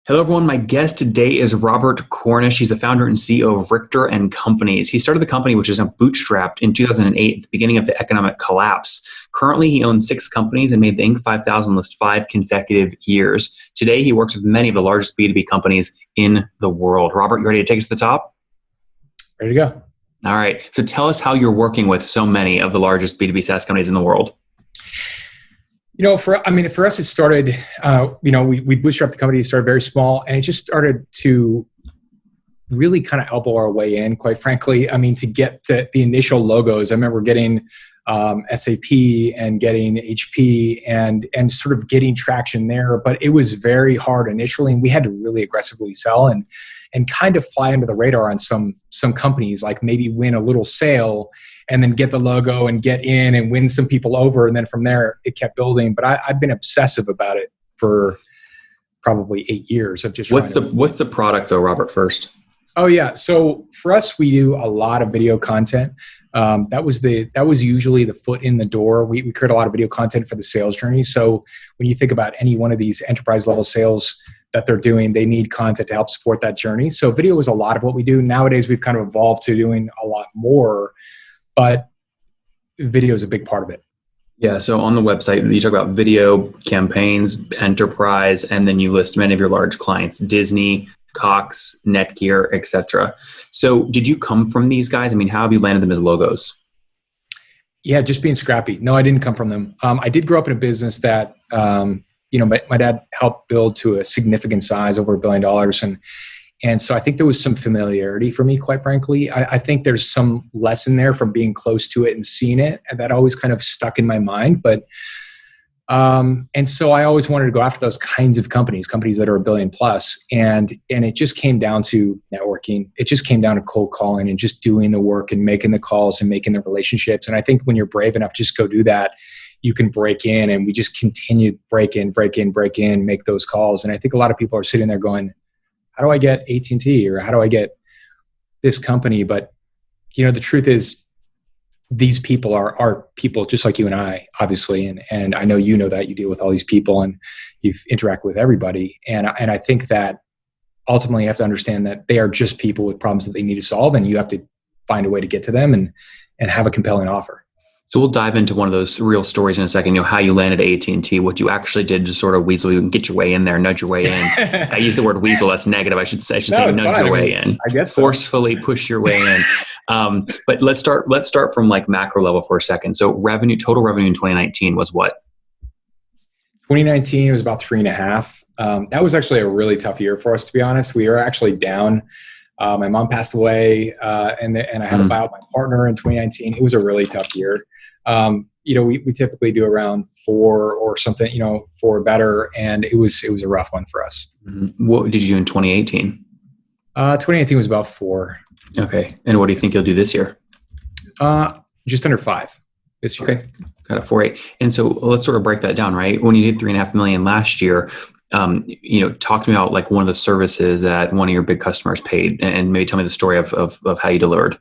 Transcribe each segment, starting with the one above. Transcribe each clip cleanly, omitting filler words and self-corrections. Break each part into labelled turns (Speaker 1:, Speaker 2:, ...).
Speaker 1: Hello, everyone. My guest today is Robert Cornish. He's the founder and CEO of Richter and Companies. He started the company, which is Bootstrapped, in 2008, at the beginning of the economic collapse. Currently, he owns 6 companies and made the Inc. 5000 list 5 consecutive years. Today, he works with many of the largest B2B companies in the world. Robert, you ready to take us to the top?
Speaker 2: Ready to go.
Speaker 1: All right. So tell us how you're working with so many of the largest B2B SaaS companies in the world.
Speaker 2: For us, it started, we bootstrapped the company, started very small, and it just started to really kind of elbow our way in, quite frankly. To get to the initial logos, I remember getting SAP and getting HP and sort of getting traction there, but it was very hard initially, and we had to really aggressively sell and kind of fly under the radar on some companies, like maybe win a little sale and then get the logo and get in and win some people over. And then from there, it kept building. But I've been obsessive about it for probably 8 years of just
Speaker 1: What's the product though, Robert, first?
Speaker 2: Oh yeah. So for us, we do a lot of video content. That was usually the foot in the door. We create a lot of video content for the sales journey. So when you think about any one of these enterprise level sales that they're doing, they need content to help support that journey. So video is a lot of what we do. Nowadays, we've kind of evolved to doing a lot more, but video is a big part of it.
Speaker 1: Yeah. So on the website, you talk about video campaigns, enterprise, and then you list many of your large clients: Disney, Cox, Netgear, etc. So did you come from these guys? How have you landed them as logos?
Speaker 2: Yeah, just being scrappy. No, I didn't come from them. I did grow up in a business that, my dad helped build to a significant size, over $1 billion. And so I think there was some familiarity for me, quite frankly. I think there's some lesson there from being close to it and seeing it, and that always kind of stuck in my mind. But and so I always wanted to go after those kinds of companies that are $1 billion plus. And it just came down to networking. It just came down to cold calling and just doing the work and making the calls and making the relationships. And I think when you're brave enough, just go do that, you can break in. And we just continue to break in, make those calls. And I think a lot of people are sitting there going, how do I get AT&T, or how do I get this company? But the truth is, these people are people just like you and I, obviously, and I know that you deal with all these people and you've interacted with everybody. And I think that ultimately you have to understand that they are just people with problems that they need to solve, and you have to find a way to get to them and have a compelling offer.
Speaker 1: So we'll dive into one of those real stories in a second, how you landed at AT&T, what you actually did to sort of weasel you and get your way in there, nudge your way in. I use the word weasel, that's negative. I should say nudge your way in.
Speaker 2: I guess so.
Speaker 1: Forcefully push your way in. But let's start from like macro level for a second. So total revenue in 2019 was what?
Speaker 2: 2019 was about 3.5. That was actually a really tough year for us, to be honest. We were actually down. My mom passed away, and I had to buy out my partner in 2019. It was a really tough year. We typically do around 4 or something, 4 or better, and it was a rough one for us.
Speaker 1: Mm-hmm. What did you do in 2018?
Speaker 2: 2018 was about 4.
Speaker 1: Okay, and what do you think you'll do this year?
Speaker 2: Just under 5 this year.
Speaker 1: Okay, got a 4.8. And so let's sort of break that down, right? When you did $3.5 million last year, talk to me about like one of the services that one of your big customers paid, and maybe tell me the story of how you delivered.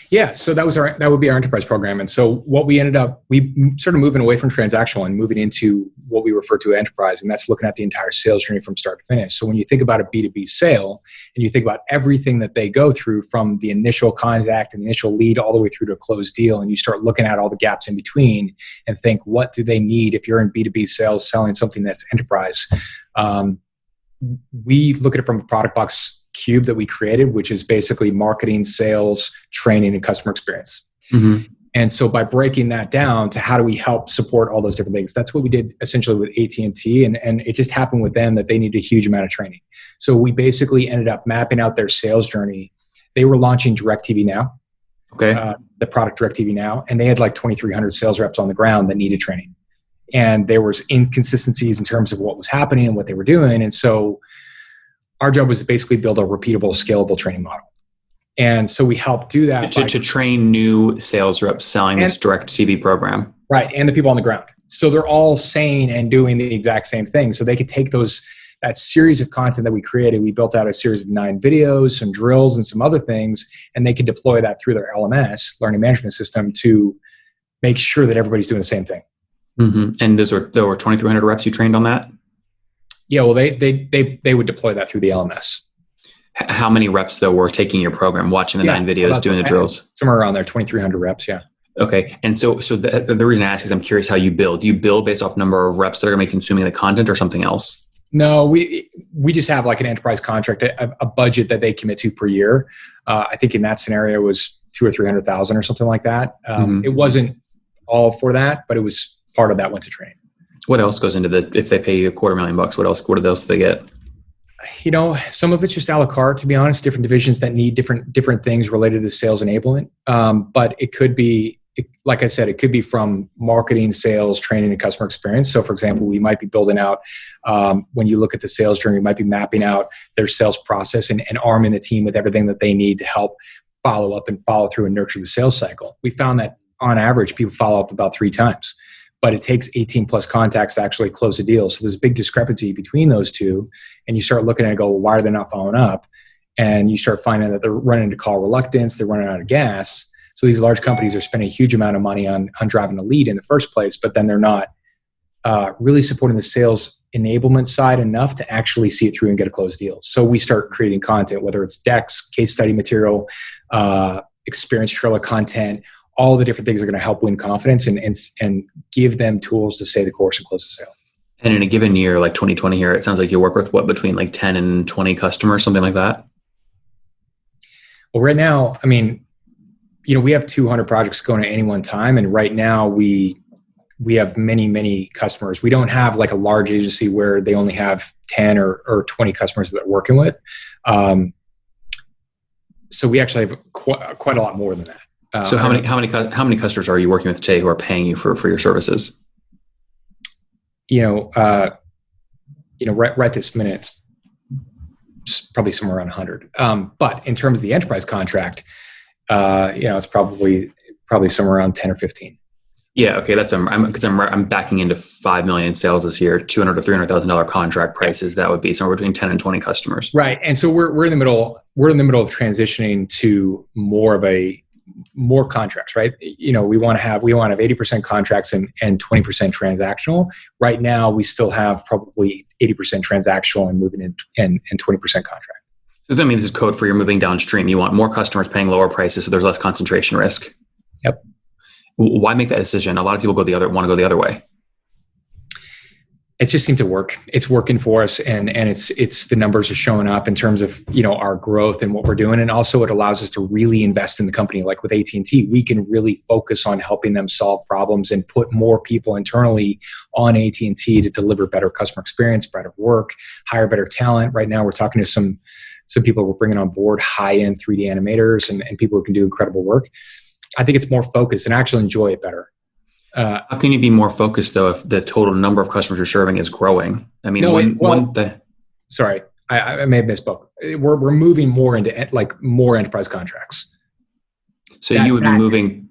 Speaker 2: Yeah, so that would be our enterprise program. And so what we started moving away from transactional and moving into what we refer to as enterprise, and that's looking at the entire sales journey from start to finish. So when you think about a B2B sale and you think about everything that they go through, from the initial contact and the initial lead all the way through to a closed deal, and you start looking at all the gaps in between and think, what do they need if you're in B2B sales selling something that's enterprise? We look at it from a product box cube that we created, which is basically marketing, sales, training, and customer experience. Mm-hmm. And so by breaking that down to how do we help support all those different things, that's what we did essentially with AT&T. And it just happened with them that they needed a huge amount of training. So we basically ended up mapping out their sales journey. They were launching DirecTV Now, the product DirecTV Now, and they had like 2,300 sales reps on the ground that needed training. And there was inconsistencies in terms of what was happening and what they were doing. And so our job was to basically build a repeatable, scalable training model. And so we helped do that.
Speaker 1: To train new sales reps selling this DirecTV program.
Speaker 2: Right, and the people on the ground. So they're all saying and doing the exact same thing. So they could take that series of content that we created. We built out a series of 9 videos, some drills, and some other things, and they could deploy that through their LMS, learning management system, to make sure that everybody's doing the same thing.
Speaker 1: Mm-hmm. And there were 2,300 reps you trained on that?
Speaker 2: Yeah, well, they would deploy that through the LMS.
Speaker 1: How many reps though were taking your program, watching the 9 videos, doing the drills?
Speaker 2: Somewhere around there, 2,300 reps. Yeah.
Speaker 1: Okay. And so the reason I ask is I'm curious how you build. Do you build based off number of reps that are going to be consuming the content or something else?
Speaker 2: No, we just have like an enterprise contract, a budget that they commit to per year. I think in that scenario it was 200,000 or 300,000 or something like that. It wasn't all for that, but it was part of that went to train.
Speaker 1: What else goes into if they pay you $250,000, what else? What else do they get?
Speaker 2: Some of it's just a la carte, to be honest, different divisions that need different things related to sales enablement. But it could be, like I said, it could be from marketing, sales, training, and customer experience. So for example, we might be building out, when you look at the sales journey, we might be mapping out their sales process and arming the team with everything that they need to help follow up and follow through and nurture the sales cycle. We found that on average, people follow up about 3 times. But it takes 18 plus contacts to actually close a deal. So there's a big discrepancy between those two. And you start looking at it and go, well, why are they not following up? And you start finding that they're running into call reluctance, they're running out of gas. So these large companies are spending a huge amount of money on driving a lead in the first place, but then they're not really supporting the sales enablement side enough to actually see it through and get a closed deal. So we start creating content, whether it's decks, case study material, experience trailer content, all the different things are going to help win confidence and give them tools to stay the course and close the sale.
Speaker 1: And in a given year, like 2020 here, it sounds like you work with between like 10 and 20 customers, something like that?
Speaker 2: Well, right now, I mean, we have 200 projects going at any one time. And right now we have many, many customers. We don't have like a large agency where they only have 10 or 20 customers that they're working with. So we actually have quite a lot more than that.
Speaker 1: So how many customers are you working with today who are paying you for your services?
Speaker 2: Right this minute, it's probably somewhere around 100. But in terms of the enterprise contract, it's probably somewhere around 10 or 15.
Speaker 1: Yeah. Okay. That's because I'm backing into 5 million in sales this year, $200,000 to $300,000 contract prices. That would be somewhere between 10 and 20 customers.
Speaker 2: Right. And so we're in the middle of transitioning to more contracts, right? We want to have 80% contracts and 20% transactional. Right now, we still have probably 80% transactional and moving in and 20% contract.
Speaker 1: So that means this is code for you're moving downstream. You want more customers paying lower prices, so there's less concentration risk.
Speaker 2: Yep.
Speaker 1: Why make that decision? A lot of people want to go the other way.
Speaker 2: It just seemed to work. It's working for us, and it's the numbers are showing up in terms of our growth and what we're doing, and also it allows us to really invest in the company. Like with AT&T, we can really focus on helping them solve problems and put more people internally on AT&T to deliver better customer experience, better work, hire better talent. Right now, we're talking to some people we're bringing on board, high-end 3D animators and people who can do incredible work. I think it's more focused and actually enjoy it better.
Speaker 1: How can you be more focused though if the total number of customers you're serving is growing? I mean,
Speaker 2: sorry, I may have misspoke. We're moving more into more enterprise contracts.
Speaker 1: So you would be moving.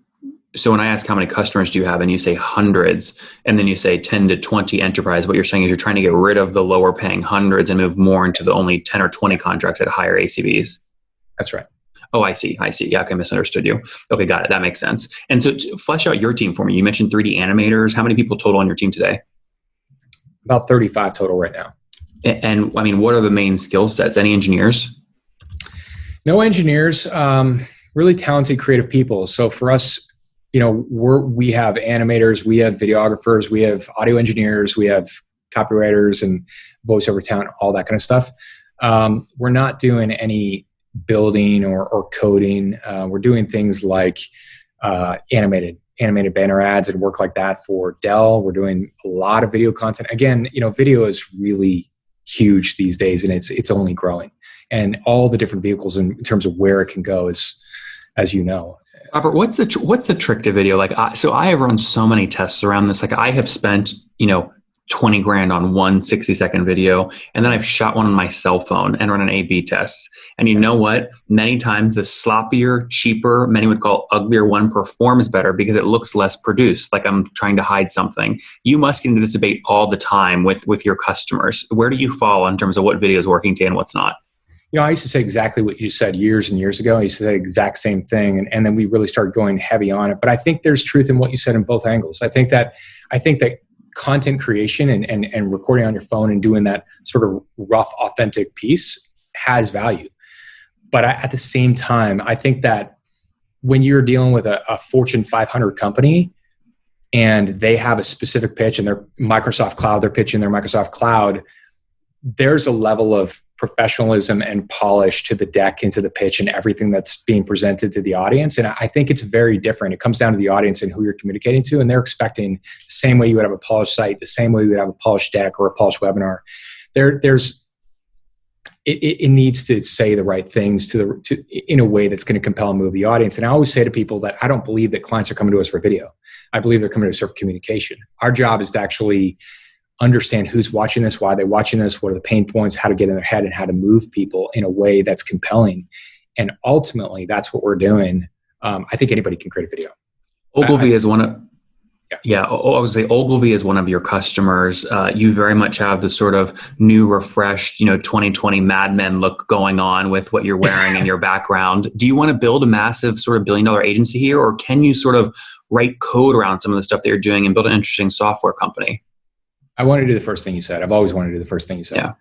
Speaker 1: So when I ask how many customers do you have, and you say hundreds, and then you say 10 to 20 enterprise, what you're saying is you're trying to get rid of the lower paying hundreds and move more into the only 10 or 20 contracts at higher ACVs.
Speaker 2: That's right.
Speaker 1: Oh, I see. Yeah, okay, misunderstood you. Okay, got it. That makes sense. And so to flesh out your team for me, you mentioned 3D animators. How many people total on your team today?
Speaker 2: About 35 total right now.
Speaker 1: And I mean, what are the main skill sets? Any engineers?
Speaker 2: No engineers, really talented, creative people. So for us, we have animators, we have videographers, we have audio engineers, we have copywriters and voiceover talent, all that kind of stuff. We're not doing any building or coding. We're doing things like animated banner ads and work like that for Dell. We're doing a lot of video content. Again, video is really huge these days, and it's only growing. And all the different vehicles in terms of where it can go is, as you know.
Speaker 1: Robert, what's the trick to video? So I have run so many tests around this. Like I have spent, $20,000 on one 60-second video. And then I've shot one on my cell phone and run an A/B test. And you know what? Many times the sloppier, cheaper, many would call uglier one performs better because it looks less produced, like I'm trying to hide something. You must get into this debate all the time with your customers. Where do you fall in terms of what video is working today and what's not?
Speaker 2: I used to say exactly what you said years and years ago. I used to say the exact same thing. And then we really started going heavy on it. But I think there's truth in what you said in both angles. I think that content creation and recording on your phone and doing that sort of rough, authentic piece has value. But at the same time, I think that when you're dealing with a Fortune 500 company and they have a specific pitch and their Microsoft Cloud, they're pitching their Microsoft Cloud, there's a level of professionalism and polish to the deck, into the pitch, and everything that's being presented to the audience. And I think it's very different. It comes down to the audience and who you're communicating to, and they're expecting the same way you would have a polished site, the same way you would have a polished deck or a polished webinar. It needs to say the right things in a way that's going to compel and move the audience. And I always say to people that I don't believe that clients are coming to us for video. I believe they're coming to us for communication. Our job is to actually understand who's watching this, why they're watching this, what are the pain points, how to get in their head, and how to move people in a way that's compelling. And ultimately, that's what we're doing. I think anybody can create a video.
Speaker 1: Ogilvy is one of... Yeah, I would say Ogilvy is one of your customers. You very much have the sort of new, refreshed, 2020 Mad Men look going on with what you're wearing and your background. Do you want to build a massive sort of $1 billion agency here, or can you sort of write code around some of the stuff that you're doing and build an interesting software company?
Speaker 2: I want to do the first thing you said. I've always wanted to do the first thing you said.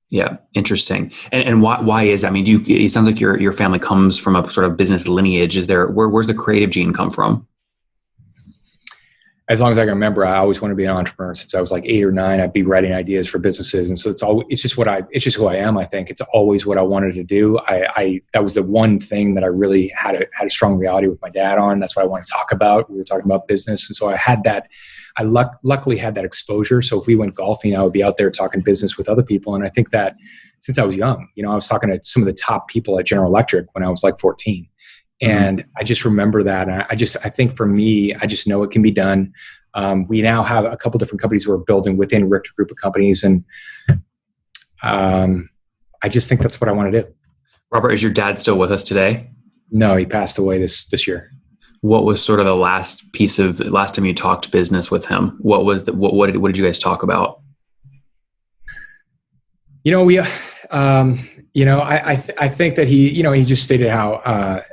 Speaker 1: Yeah. Interesting. And why is that? I mean, it sounds like your family comes from a sort of business lineage. Where's the creative gene come from?
Speaker 2: As long as I can remember, I always wanted to be an entrepreneur. Since I was like 8 or 9, I'd be writing ideas for businesses. And so it's just who I am. I think it's always what I wanted to do. That was the one thing that I really had a strong reality with my dad on. That's what I want to talk about. We were talking about business. And so I had that, luckily had that exposure. So if we went golfing, I would be out there talking business with other people. And I think that since I was young, I was talking to some of the top people at General Electric when I was like 14. And I just remember that. And I think for me, I just know it can be done. We now have a couple different companies we're building within Richter Group of companies. And I just think that's what I want to do.
Speaker 1: Robert, is your dad still with us today?
Speaker 2: No, he passed away this year.
Speaker 1: What was sort of the last time you talked business with him? What did you guys talk about?
Speaker 2: I think that he just stated how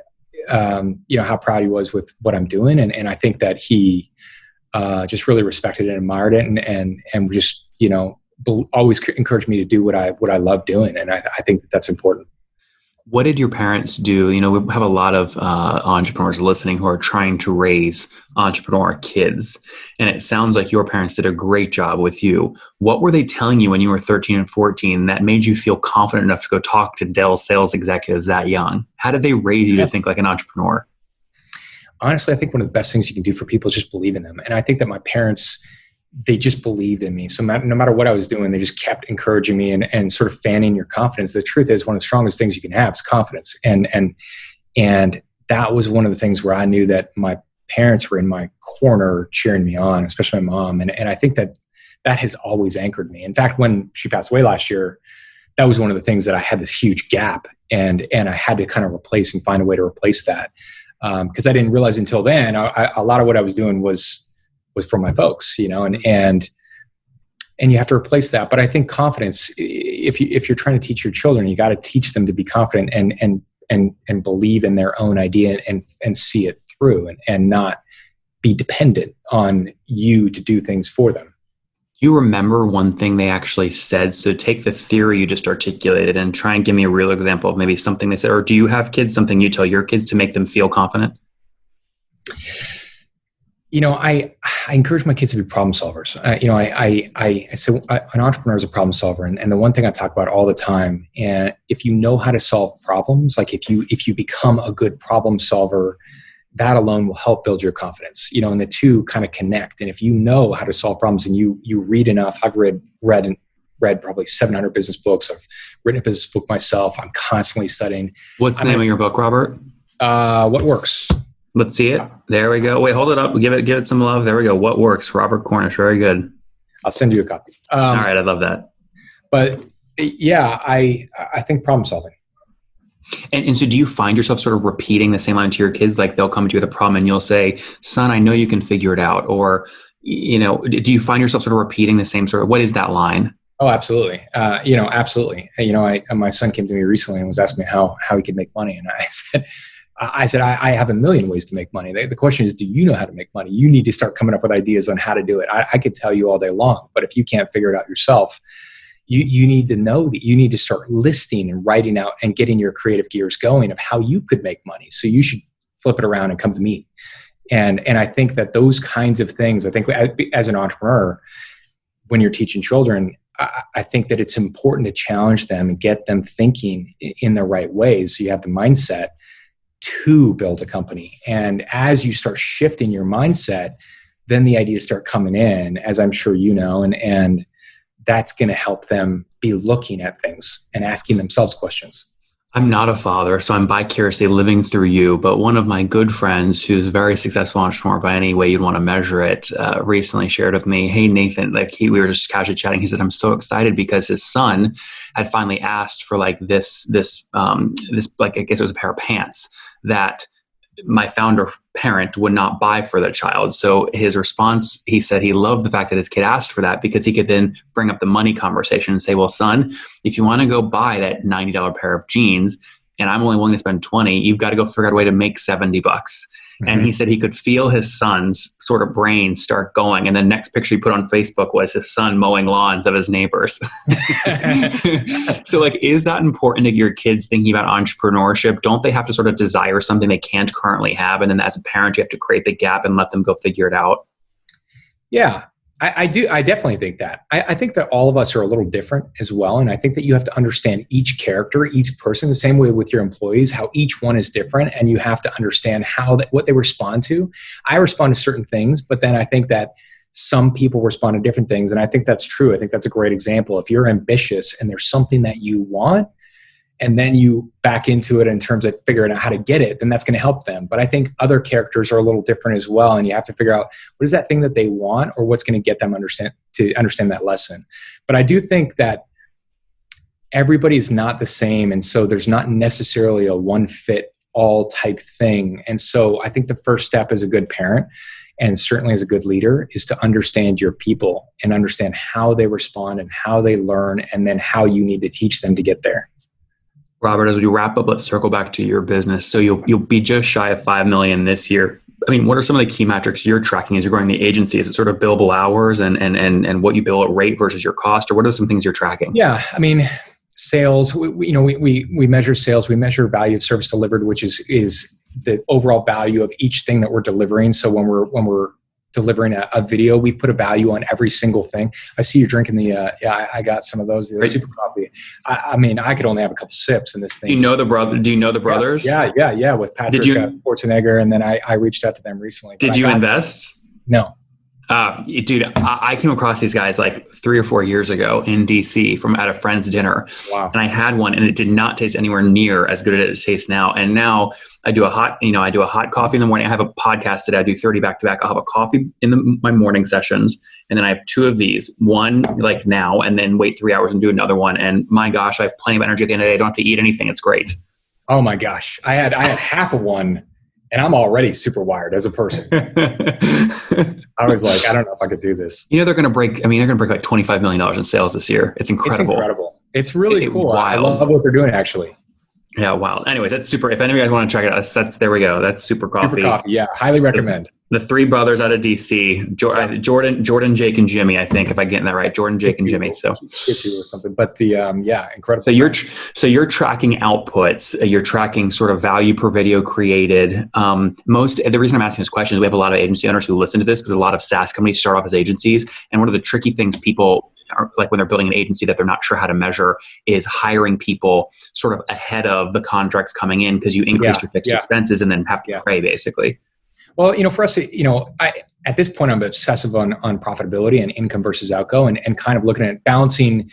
Speaker 2: proud he was with what I'm doing. And I think that he just really respected and admired it and just, always encouraged me to do what I love doing. And I think that that's important.
Speaker 1: What did your parents do? We have a lot of entrepreneurs listening who are trying to raise entrepreneur kids. And it sounds like your parents did a great job with you. What were they telling you when you were 13 and 14 that made you feel confident enough to go talk to Dell sales executives that young? How did they raise you to think like an entrepreneur?
Speaker 2: Honestly, I think one of the best things you can do for people is just believe in them. And I think that my parents, they just believed in me. So no matter what I was doing, they just kept encouraging me and sort of fanning your confidence. The truth is, one of the strongest things you can have is confidence. And that was one of the things where I knew that my parents were in my corner cheering me on, especially my mom. And I think that has always anchored me. In fact, when she passed away last year, that was one of the things that I had this huge gap and I had to kind of replace and find a way to replace that. Because I didn't realize until then, a lot of what I was doing was for my folks, and you have to replace that. But I think confidence, if you're trying to teach your children, you got to teach them to be confident and believe in their own idea and see it through and not be dependent on you to do things for them.
Speaker 1: Do you remember one thing they actually said? So take the theory you just articulated and try and give me a real example of maybe something they said. Or do you have kids, something you tell your kids to make them feel confident?
Speaker 2: I encourage my kids to be problem solvers. I say an entrepreneur is a problem solver. And the one thing I talk about all the time, and if you know how to solve problems, like if you become a good problem solver, that alone will help build your confidence, and the two kind of connect. And if you know how to solve problems and you read enough, I've read probably 700 business books. I've written a business book myself. I'm constantly studying.
Speaker 1: What's the name of your book, Robert?
Speaker 2: What Works.
Speaker 1: Let's see it. There we go. Wait, hold it up. Give it some love. There we go. What Works, Robert Cornish. Very good.
Speaker 2: I'll send you a copy.
Speaker 1: All right. I love that.
Speaker 2: But yeah, I think problem solving.
Speaker 1: And so do you find yourself sort of repeating the same line to your kids? Like they'll come to you with a problem and you'll say, son, I know you can figure it out. Or, do you find yourself sort of repeating the same sort of, what is that line?
Speaker 2: Oh, absolutely. Absolutely. My son came to me recently and was asking me how he could make money. And I said, I said, I have a million ways to make money. The question is, do you know how to make money? You need to start coming up with ideas on how to do it. I could tell you all day long, but if you can't figure it out yourself, you need to know that you need to start listing and writing out and getting your creative gears going of how you could make money. So you should flip it around and come to me. And I think that those kinds of things, I think as an entrepreneur, when you're teaching children, I think that it's important to challenge them and get them thinking in the right ways. So you have the mindset to build a company. And as you start shifting your mindset, then the ideas start coming in, as I'm sure you know, and that's going to help them be looking at things and asking themselves questions.
Speaker 1: I'm not a father, so I'm vicariously living through you. But one of my good friends, who's a very successful entrepreneur by any way you'd want to measure it, recently shared with me, "Hey Nathan, we were just casually chatting. He said, I'm so excited because his son had finally asked for this I guess it was a pair of pants that my founder parent would not buy for the child." So his response, he said he loved the fact that his kid asked for that because he could then bring up the money conversation and say, well, son, if you want to go buy that $90 pair of jeans and I'm only willing to spend 20, you've got to go figure out a way to make $70. Mm-hmm. And he said he could feel his son's sort of brain start going. And the next picture he put on Facebook was his son mowing lawns of his neighbors. So is that important to your kids thinking about entrepreneurship? Don't they have to sort of desire something they can't currently have? And then as a parent, you have to create the gap and let them go figure it out.
Speaker 2: Yeah. I do. I definitely think that. I think that all of us are a little different as well. And I think that you have to understand each character, each person, the same way with your employees, how each one is different. And you have to understand what they respond to. I respond to certain things, but then I think that some people respond to different things. And I think that's true. I think that's a great example. If you're ambitious and there's something that you want, and then you back into it in terms of figuring out how to get it, then that's going to help them. But I think other characters are a little different as well. And you have to figure out what is that thing that they want or what's going to get them to understand that lesson. But I do think that everybody is not the same. And so there's not necessarily a one fit all type thing. And so I think the first step as a good parent and certainly as a good leader is to understand your people and understand how they respond and how they learn and then how you need to teach them to get there.
Speaker 1: Robert, as we wrap up, let's circle back to your business. So you'll be just shy of 5 million this year. I mean, what are some of the key metrics you're tracking as you're growing the agency? Is it sort of billable hours and what you bill at rate versus your cost, or what are some things you're tracking?
Speaker 2: Yeah, I mean, sales. We measure sales. We measure value of service delivered, which is the overall value of each thing that we're delivering. So when we're delivering a video, we put a value on every single thing. I see you're drinking I got some of those, the super coffee. I mean, I could only have a couple sips in this thing.
Speaker 1: Do you know the brothers?
Speaker 2: Yeah. With Patrick Schwarzenegger. And then I reached out to them recently.
Speaker 1: Did you invest?
Speaker 2: No.
Speaker 1: Dude, I came across these guys 3 or 4 years ago in DC at a friend's dinner.
Speaker 2: Wow.
Speaker 1: And I had one and it did not taste anywhere near as good as it tastes now. And now I do a hot coffee in the morning. I have a podcast today. I do 30 back to back. I'll have a coffee in my morning sessions. And then I have 2 of these, one now, and then wait 3 hours and do another one. And my gosh, I have plenty of energy at the end of the day. I don't have to eat anything. It's great.
Speaker 2: Oh my gosh. I had half of one. And I'm already super wired as a person. I was like, I don't know if I could do this.
Speaker 1: They're going to break like $25 million in sales this year. It's incredible.
Speaker 2: It's incredible. It's really cool.
Speaker 1: Wild.
Speaker 2: I love what they're doing, actually.
Speaker 1: Yeah, wow. Anyways, that's super. If any of you guys want to check it out, there we go. That's Super Coffee.
Speaker 2: Super Coffee, yeah. Highly recommend.
Speaker 1: The 3 brothers out of DC, Jordan, Jake, and Jimmy, I think, if I'm getting that right. Jordan, Jake, and Jimmy. So
Speaker 2: get you or something. But incredible.
Speaker 1: So you're tracking outputs. You're tracking sort of value per video created. The reason I'm asking this question is we have a lot of agency owners who listen to this because a lot of SaaS companies start off as agencies. And one of the tricky things people are when they're building an agency that they're not sure how to measure is hiring people sort of ahead of the contracts coming in because you increase your fixed expenses and then have to pay basically.
Speaker 2: Well, for us, at this point, I'm obsessive on profitability and income versus outgo and kind of looking at balancing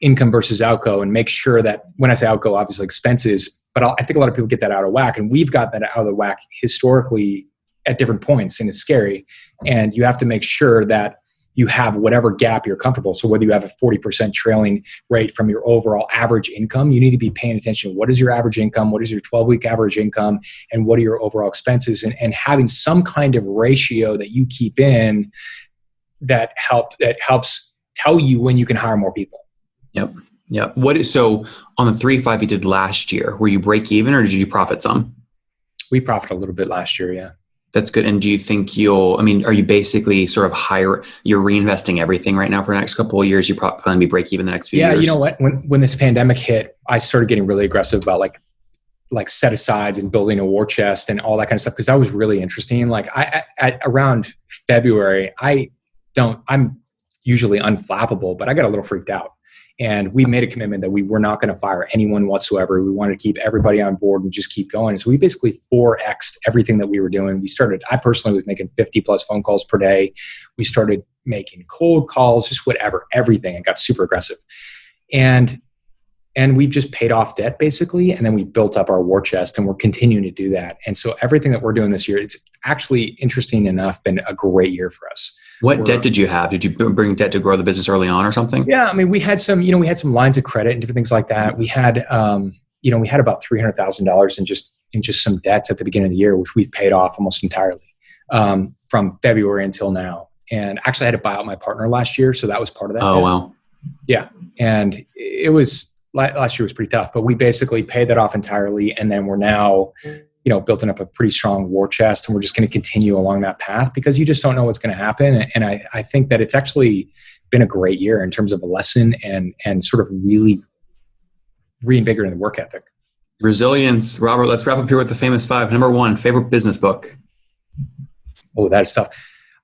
Speaker 2: income versus outgo and make sure that when I say outgo, obviously expenses, but I think a lot of people get that out of whack, and we've got that out of the whack historically at different points, and it's scary. And you have to make sure that you have whatever gap you're comfortable. So whether you have a 40% trailing rate from your overall average income, you need to be paying attention. What is your average income? What is your 12-week average income? And what are your overall expenses? And having some kind of ratio that you keep in that helps tell you when you can hire more people.
Speaker 1: Yep. So on the 3-5 you did last year, were you break even or did you profit some?
Speaker 2: We profited a little bit last year. Yeah.
Speaker 1: That's good. And do you think are you basically sort of you're reinvesting everything right now for the next couple of years? You probably plan to be break even the next few years.
Speaker 2: Yeah. You know what? When this pandemic hit, I started getting really aggressive about like set asides and building a war chest and all that kind of stuff, because that was really interesting. Like at around February, I'm usually unflappable, but I got a little freaked out. And we made a commitment that we were not going to fire anyone whatsoever. We wanted to keep everybody on board and just keep going. And so we basically 4x'd everything that we were doing. I personally was making 50 plus phone calls per day. We started making cold calls, just whatever, everything. It got super aggressive. And we just paid off debt basically. And then we built up our war chest, and we're continuing to do that. And so everything that we're doing this year, it's actually, interesting enough, been a great year for us.
Speaker 1: What debt did you have? Did you bring debt to grow the business early on or something?
Speaker 2: Yeah. I mean, we had some lines of credit and different things like that. We had about $300,000 in just some debts at the beginning of the year, which we've paid off almost entirely, from February until now. And actually I had to buy out my partner last year. So that was part of that.
Speaker 1: Oh,
Speaker 2: debt.
Speaker 1: wow.
Speaker 2: Yeah. And last year was pretty tough, but we basically paid that off entirely. And then we're now, building up a pretty strong war chest, and we're just going to continue along that path, because you just don't know what's going to happen. And I think that it's actually been a great year in terms of a lesson and sort of really reinvigorating the work ethic.
Speaker 1: Resilience. Robert, let's wrap up here with the famous 5. Number 1, favorite business book.
Speaker 2: Oh, that is tough.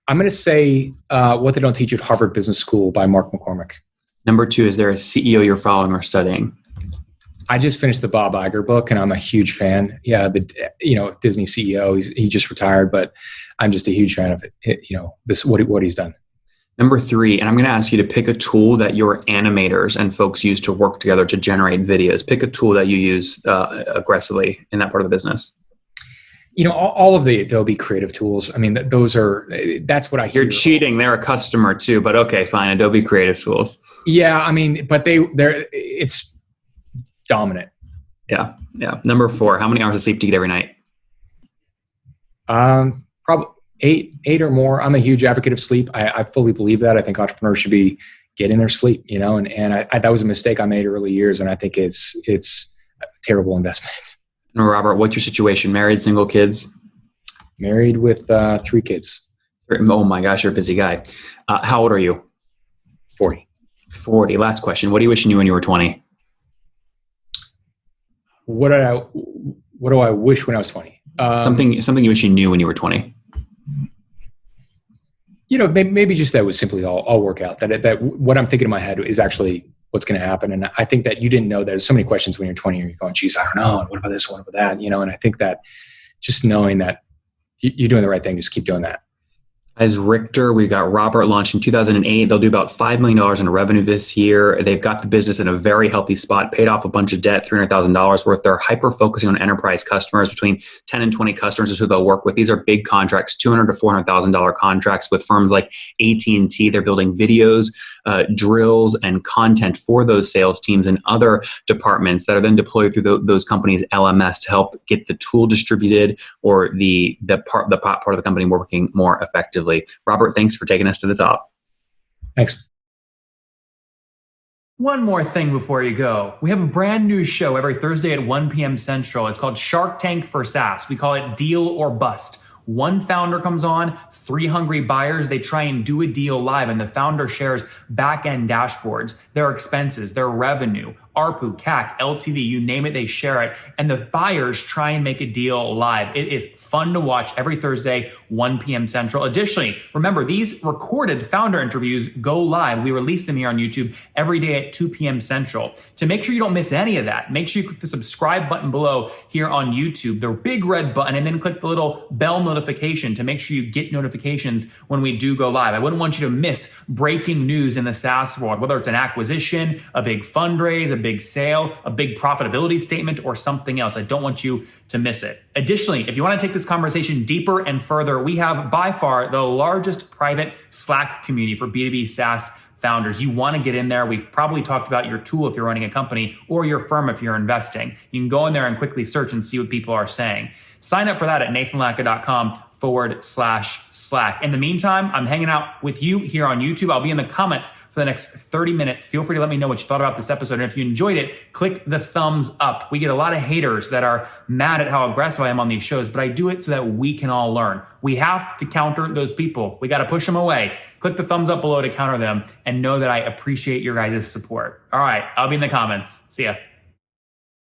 Speaker 2: I'm going to say What They Don't Teach You at Harvard Business School by Mark McCormick. Number
Speaker 1: 2, is there a CEO you're following or studying?
Speaker 2: I just finished the Bob Iger book, and I'm a huge fan. Yeah, Disney CEO. He just retired, but I'm just a huge fan of it. What he's done.
Speaker 1: Number 3, and I'm going to ask you to pick a tool that your animators and folks use to work together to generate videos. Pick a tool that you use aggressively in that part of the business.
Speaker 2: All of the Adobe creative tools. I mean, that's what I hear.
Speaker 1: You're cheating. They're a customer too, but okay, fine. Adobe creative tools.
Speaker 2: Yeah, I mean, but it's dominant.
Speaker 1: Yeah. Number 4, how many hours of sleep do you get every night?
Speaker 2: Probably 8 or more. I'm a huge advocate of sleep. I fully believe that. I think entrepreneurs should be getting their sleep, and that was a mistake I made early years. And I think it's a terrible investment.
Speaker 1: And Robert, what's your situation? Married, single, kids?
Speaker 2: Married with 3 kids.
Speaker 1: Oh my gosh, you're a busy guy. How old are you?
Speaker 2: 40.
Speaker 1: 40. Last question. What do you wish you knew when you were 20?
Speaker 2: What do I wish when I was 20?
Speaker 1: Something you wish you knew when you were 20.
Speaker 2: Maybe just that would simply all work out. That what I'm thinking in my head is actually what's going to happen. And I think that you didn't know. There's so many questions when you're 20 and you're going, geez, I don't know. What about this? What about that? And I think that just knowing that you're doing the right thing, just keep doing that.
Speaker 1: As Richter, we got Robert launched in 2008. They'll do about $5 million in revenue this year. They've got the business in a very healthy spot, paid off a bunch of debt, $300,000 worth. They're hyper-focusing on enterprise customers. Between 10 and 20 customers is who they'll work with. These are big contracts, $200,000 to $400,000 contracts with firms like AT&T. They're building videos, drills, and content for those sales teams and other departments that are then deployed through those companies' LMS to help get the tool distributed or the part of the company working more effectively. Robert, thanks for taking us to the top.
Speaker 2: Thanks.
Speaker 3: One more thing before you go. We have a brand new show every Thursday at 1 p.m. Central. It's called Shark Tank for SaaS. We call it Deal or Bust. One founder comes on, 3 hungry buyers, they try and do a deal live, and the founder shares back-end dashboards, their expenses, their revenue, ARPU, CAC, LTV, you name it, they share it. And the buyers try and make a deal live. It is fun to watch every Thursday, 1 p.m. Central. Additionally, remember, these recorded founder interviews go live. We release them here on YouTube every day at 2 p.m. Central. To make sure you don't miss any of that, make sure you click the subscribe button below here on YouTube, the big red button, and then click the little bell notification to make sure you get notifications when we do go live. I wouldn't want you to miss breaking news in the SaaS world, whether it's an acquisition, a big fundraise, a big sale, a big profitability statement, or something else. I don't want you to miss it. Additionally, if you want to take this conversation deeper and further, we have by far the largest private Slack community for B2B SaaS founders. You want to get in there. We've probably talked about your tool if you're running a company or your firm if you're investing. You can go in there and quickly search and see what people are saying. Sign up for that at nathanlatka.com in the meantime, I'm hanging out with you here on YouTube. I'll be in the comments for the next 30 minutes. Feel free to let me know what you thought about this episode. And if you enjoyed it, click the thumbs up. We get a lot of haters that are mad at how aggressive I am on these shows, but I do it so that we can all learn. We have to counter those people. We got to push them away. Click the thumbs up below to counter them and know that I appreciate your guys' support. All right, I'll be in the comments. See ya.